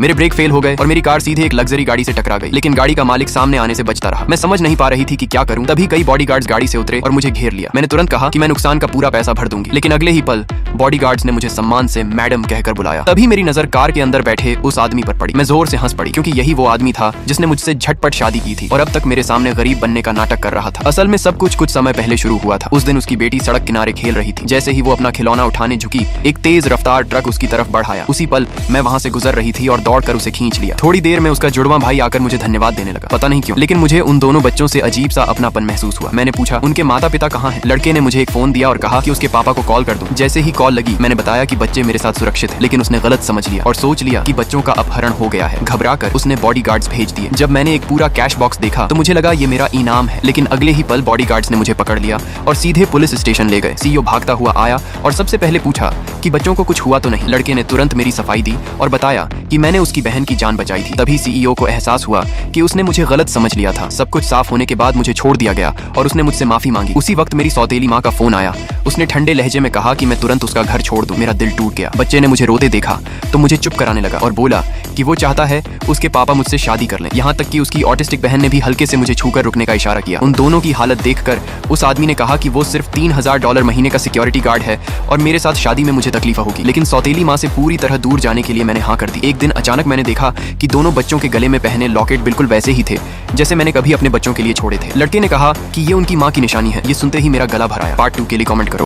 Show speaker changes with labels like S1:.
S1: मेरे brake fail हो गए और मेरी कार सीधे एक लग्जरी गाड़ी से टकरा गई, लेकिन गाड़ी का मालिक सामने आने से बचता रहा। मैं समझ नहीं पा रही थी कि क्या करूं। तभी कई बॉडीगार्ड्स गाड़ी से उतरे और मुझे घेर लिया। मैंने तुरंत कहा कि मैं नुकसान का पूरा पैसा भर दूंगी, लेकिन अगले ही पल बॉडीगार्ड्स ने मुझे सम्मान से मैडम कहकर बुलाया। तभी मेरी नजर कार के अंदर बैठे उस आदमी पर पड़ी। मैं जोर से हंस पड़ी, क्योंकि यही वो आदमी था जिसने मुझसे झटपट शादी की थी और अब तक मेरे सामने गरीब बनने का नाटक कर रहा था। असल में सब कुछ समय पहले शुरू हुआ था। उस दिन उसकी बेटी सड़क किनारे खेल रही थी। जैसे ही वो अपना खिलौना उठाने झुकी, एक तेज रफ्तार ट्रक उसकी तरफ बढ़ाया। उसी पल मैं वहां से गुजर रही थी और दौड़कर उसे खींच लिया। थोड़ी देर में उसका जुड़वा भाई आकर मुझे धन्यवाद देने लगा। पता नहीं क्यों, लेकिन मुझे उन दोनों बच्चों से अजीब सा अपनापन महसूस हुआ। मैंने पूछा, उनके माता पिता कहाँ हैं? लड़के ने मुझे एक फोन दिया और कहा कि उसके पापा को कॉल कर दूं। जैसे ही कॉल लगी, मैंने बताया कि बच्चे मेरे साथ सुरक्षित हैं, लेकिन उसने गलत समझ लिया और सोच लिया कि बच्चों का अपहरण हो गया है। घबराकर उसने बॉडीगार्ड्स भेज दिए। जब मैंने एक पूरा कैश बॉक्स देखा तो मुझे लगा ये मेरा इनाम है, लेकिन अगले ही पल बॉडीगार्ड्स ने मुझे पकड़ लिया और सीधे पुलिस स्टेशन ले गए। सीईओ भागता हुआ आया और सबसे पहले पूछा कि बच्चों को कुछ हुआ तो नहीं। लड़के ने तुरंत मेरी सफाई दी और बताया कि मैंने उसकी बहन की जान बचाई थी। तभी सीईओ को एहसास हुआ कि उसने मुझे गलत समझ लिया था। सब कुछ साफ होने के बाद मुझे छोड़ दिया गया और उसने मुझसे माफी मांगी। उसी वक्त मेरी सौतेली माँ का फोन आया। उसने ठंडे लहजे में कहा कि मैं तुरंत उसका घर छोड़ दूं। मेरा दिल टूट गया। बच्चे ने मुझे रोते देखा तो मुझे चुप कराने लगा और बोला कि वो चाहता है उसके पापा मुझसे शादी कर लें। यहाँ तक कि उसकी ऑटिस्टिक बहन ने भी हल्के से मुझे छूकर रुकने का इशारा किया। उन दोनों की हालत देखकर उस आदमी ने कहा कि वो सिर्फ $3000 महीने का सिक्योरिटी गार्ड है और मेरे साथ शादी में मुझे तकलीफ होगी। लेकिन सौतेली माँ से पूरी तरह दूर जाने के लिए मैंने हाँ कर दी। एक दिन अचानक मैंने देखा कि दोनों बच्चों के गले में पहने लॉकेट बिल्कुल वैसे ही थे जैसे मैंने कभी अपने बच्चों के लिए छोड़े थे। लड़के ने कहा कि ये उनकी माँ की निशानी है। ये सुनते ही मेरा गला भर आया। पार्ट 2 के लिए कमेंट करो।